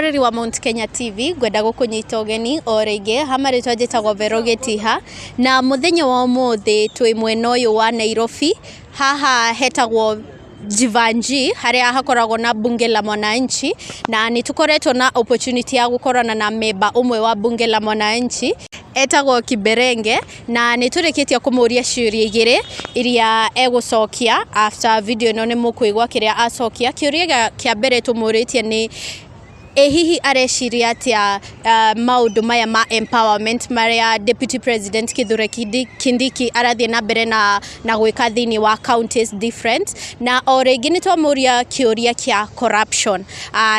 Mwiroreri wa Mount Kenya TV gwenda gukunyita ugeni o ringi hamari twajitagwo Verogetiha na muthenya wa umuthi twi mwena uyu wa Nairobi haha hetagwo Jivanji haria hakoragwo na bunge la mwananchi na nitukoretwo na opportunity ya gukorana na memba umwe wa bunge la mwananchi etagwo Kaberengo na niturikitie kumuria ciuria igiri iria egucokia after video ino ni mukwigwa kiria acokia kiuria kia mbere tumuritie ni hihi areciria atia maundu maya ma empowerment maria Deputy President Kithure Kindiki arathie na mbere na gwika thini wa counties different na o ringi nitwamuria kiuria kia corruption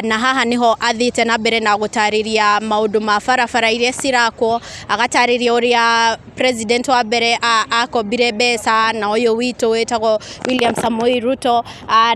na haha niho athite na mbere na gutariria maundu ma barabara iria cirakwo agatariria uria president wa mbere akombire mbeca na uyu witu wetagwo William Samoei Ruto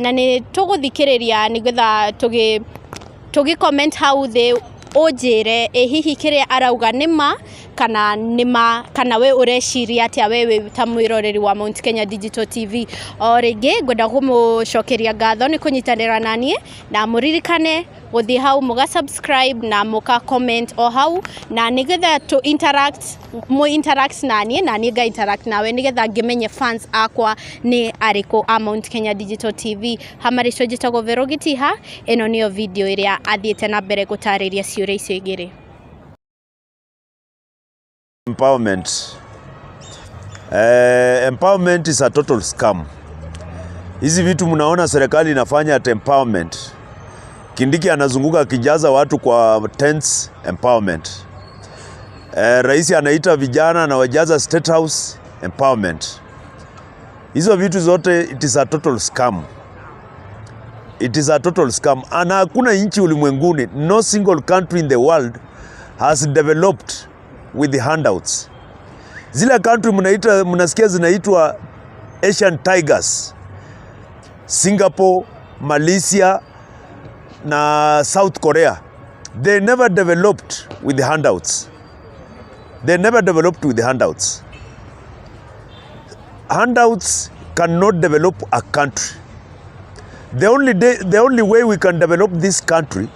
na ni tuguthikiriria nigetha tugi comment how they ojere hihi kiria arauga nima kana we ureciria atia wewe ta mwiroreri wa Mount Kenya Digital TV o ringi ngwenda gumucokeria ngatho ni kunyitanira nanie na muririkane guthie hau muga subscribe na muka comment o hau na nigetha to interact nanie na niga interact nawe nigetha ngimenye fans akwa ni ariko a Mount Kenya Digital TV hamari cojitagwo Verogetiha eno niyo video iria athiete na mbere gutariria ciuria icio igiri. Empowerment. Empowerment is a total scam. Hizi vitu mnaona serikali inafanya at empowerment. Kindiki anazunguka kijaza watu kwa tents empowerment. Rais anaita vijana na wajaza State House empowerment. Hizo vitu zote it is a total scam. It is a total scam. Ana hakuna nchi ulimwenguni, no single country in the world has developed with the handouts. Zile country mnasikia zinaitwa Asian Tigers, Singapore, Malaysia na South Korea, they never developed with the handouts. They never developed with the handouts. Handouts cannot develop a country. The only way we can develop this country,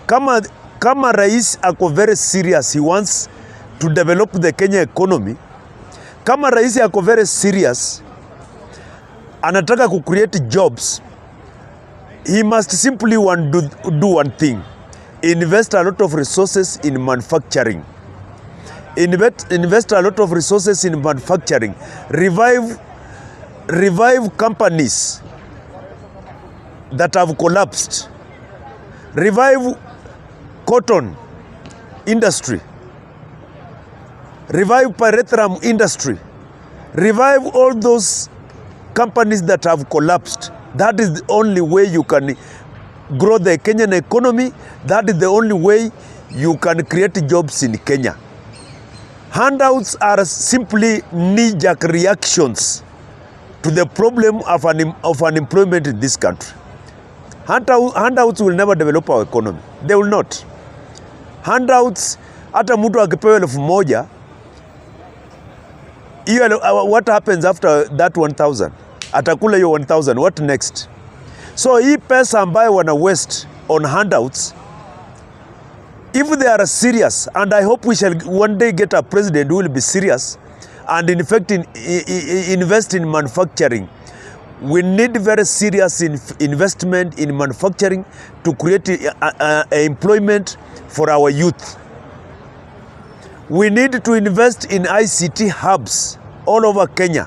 kama rais ako very serious, he wants to develop the Kenya economy. Kama rais ako very serious, anataka ku create jobs, he must simply do one thing: invest a lot of resources in manufacturing. Invest a lot of resources in manufacturing. Revive companies that have collapsed. Revive cotton industry. Revive pyrethrum industry. Revive all those companies that have collapsed. That is the only way you can grow the Kenyan economy. That is the only way you can create jobs in Kenya. Handouts are simply knee-jerk reactions to the problem of unemployment in this country. Handouts will never develop our economy. They will not. Handouts, hata mtu akipewa 1,000, what happens after that 1,000? Atakula hiyo 1,000, what next? So hii pesa ambayo wana waste on handouts, if they are serious, and I hope we shall one day get a president who will be serious and in fact invest in manufacturing. We need very serious investment in manufacturing to create employment for our youth. We need to invest in ICT hubs all over Kenya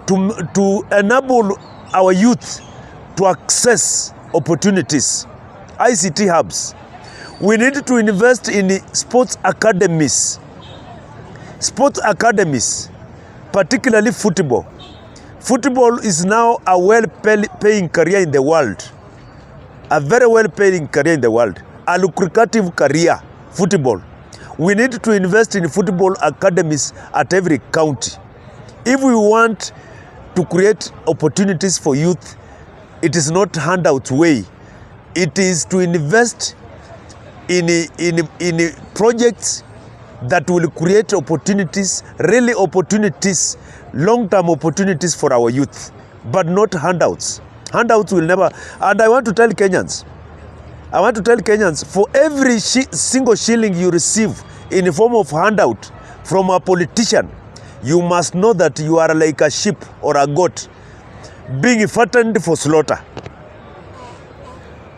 to enable our youth to access opportunities. ICT hubs. We need to invest in sports academies. Sports academies, particularly football. Football is now a well-paying career in the world. A very well-paying career in the world. A lucrative career, football. We need to invest in football academies at every county. If we want to create opportunities for youth, it is not handout way. It is to invest in projects that will create opportunities, really opportunities, long-term opportunities for our youth, but not handouts. Handouts will never, and I want to tell Kenyans, I want to tell Kenyans, for every single shilling you receive in the form of handout from a politician, you must know that you are like a sheep or a goat being fattened for slaughter.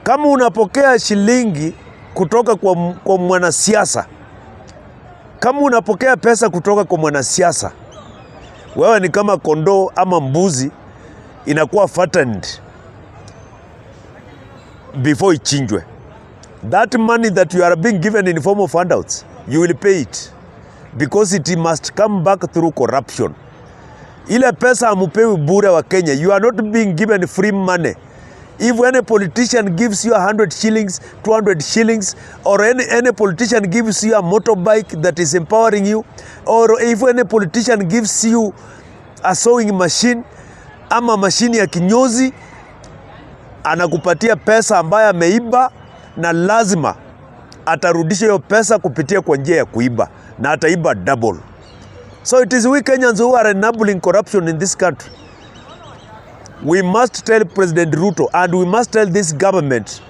Kama unapokea shilingi kutoka kwa mwanasiasa, kama unapokea pesa kutoka kwa mwanasiasa, wewe ni kama kondoo ama mbuzi inakuwa fattened before ichinjwe. That money that you are being given in the form of handouts, you will pay it because it must come back through corruption. Ile pesa amupewi bure wa Kenya. You are not being given free money. If any politician gives you 100 shillings, 200 shillings, or any politician gives you a motorbike that is empowering you, or if any politician gives you a sewing machine ama mashini ya kinyozi, anakupatia pesa ambayo ameiba, na lazima atarudisha hiyo pesa kupitia kwa njia ya kuiba, na ataiba double. So it is we Kenyans who are enabling corruption in this country. We must tell President Ruto and we must tell this government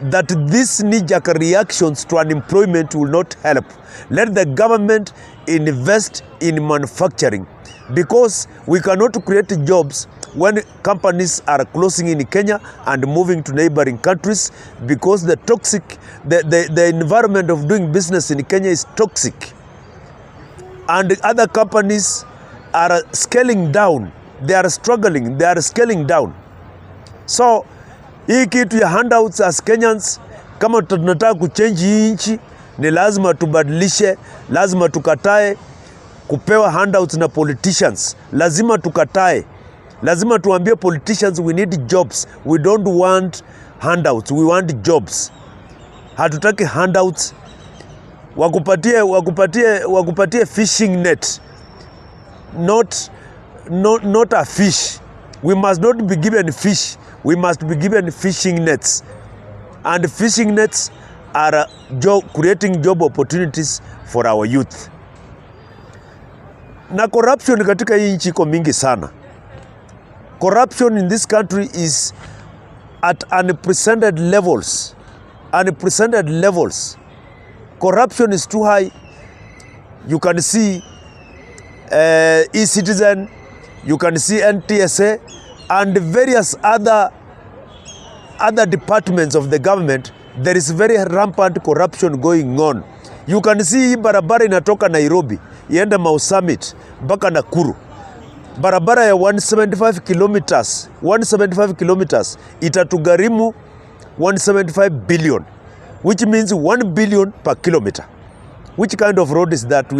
that these knee-jerk reactions to unemployment will not help. Let the government invest in manufacturing, because we cannot create jobs when companies are closing in Kenya and moving to neighboring countries, because the environment of doing business in Kenya is toxic, and other companies are scaling down. They are struggling, they are scaling down. So hii kitu ya handouts as Kenyans, kama tunataka kuchange hii nchi, ni lazima tubadilishe, lazima tukatae kupewa handouts na politicians. Lazima tukatae. Lazima tuambie politicians we need jobs. We don't want handouts, we want jobs. Hatutaki handouts. Wakupatie fishing net. Not a fish. We must not be given fish. We must be given fishing nets. And fishing nets are creating job opportunities for our youth. Na corruption katika hii nchi iko mingi sana. Corruption in this country is at unprecedented levels. Unprecedented levels. Corruption is too high. You can see e-Citizen, you can see NTSA and various other departments of the government. There is very rampant corruption going on. You can see barabara inatoka Nairobi iende Mau Summit mpaka Nakuru. Barabara ya 175 kilometers itatugharimu 175 billion, which means 1 billion per kilometer. Which kind of road is that?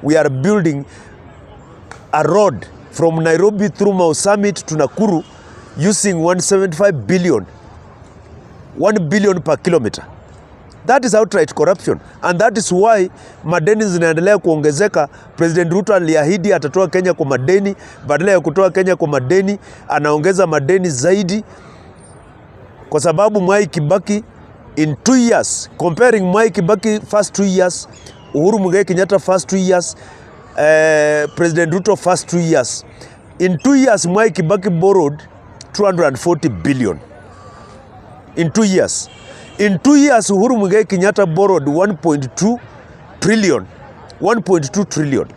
We are building a road from Nairobi through Mau Summit to Nakuru using 175 billion, 1 billion per kilometer. That is outright corruption, and that is why madeni zinaendelea kuongezeka. President Ruto aliahidi atatoa Kenya kwa madeni, badala ya kutoa Kenya kwa madeni anaongeza madeni zaidi, kwa sababu Mwai Kibaki in 2 years, comparing Mwai Kibaki first 2 years, Uhuru Muigai Kenyatta first 2 years, President Ruto first 2 years. In 2 years, Mwai Kibaki borrowed 240 billion. In 2 years. In 2 years, Uhuru Muigai Kenyatta borrowed 1.2 trillion. 1.2 trillion.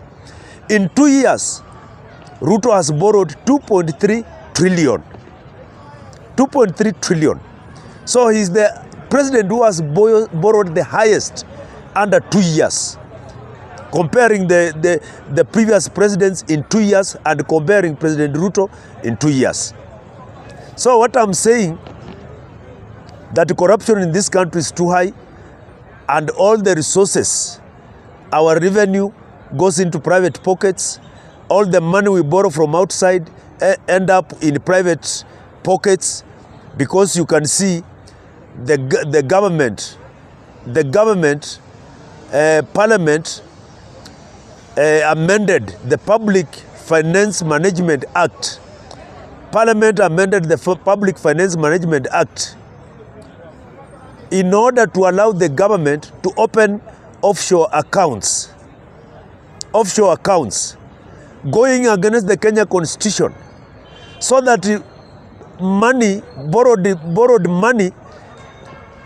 In 2 years, Ruto has borrowed 2.3 trillion. 2.3 trillion. So he's the president who has borrowed the highest under 2 years. Comparing the previous presidents in 2 years and comparing President Ruto in 2 years. So what I'm saying, that corruption in this country is too high, and all the resources, our revenue goes into private pockets. All the money we borrow from outside end up in private pockets, because you can see the government, Parliament amended the Public Finance Management Act. Parliament amended the Public Finance Management Act in order to allow the government to open offshore accounts going against the Kenya Constitution, so that money, borrowed money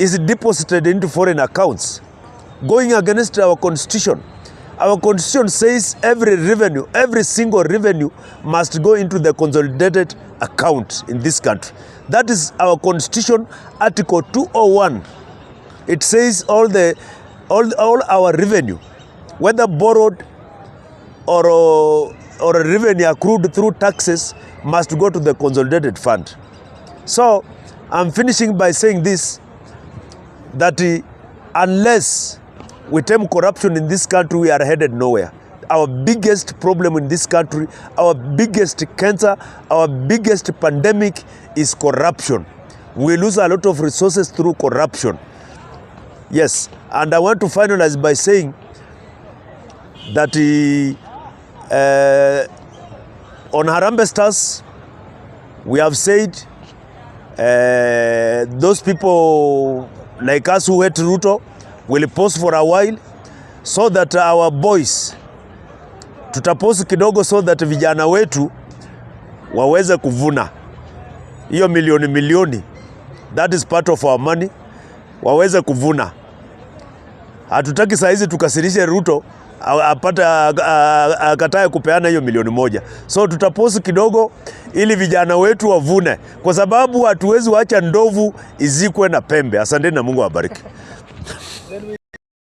is deposited into foreign accounts, going against our constitution. Our constitution says every single revenue must go into the consolidated account in this country. That is our constitution, Article 201. It says all our revenue, whether borrowed or a revenue accrued through taxes, must go to the consolidated fund. So I'm finishing by saying this, that unless we tame corruption in this country, we are headed nowhere. Our biggest problem in this country, our biggest cancer, our biggest pandemic is corruption. We lose a lot of resources through corruption. Yes, and I want to finalize by saying that on Harambee Stars, we have said those people like us who hate Ruto will pause for a while, so that our boys tutapause kidogo, so that vijana wetu waweze kuvuna hiyo milioni, that is part of our money, waweze kuvuna. Hatutaki saa hizi tukasirishe Ruto akatae kupeana hiyo milioni moja. So tutapause kidogo ili vijana wetu wavune, kwa sababu hatuwezi waacha ndovu izikwe na pembe. Asante na Mungu awabariki.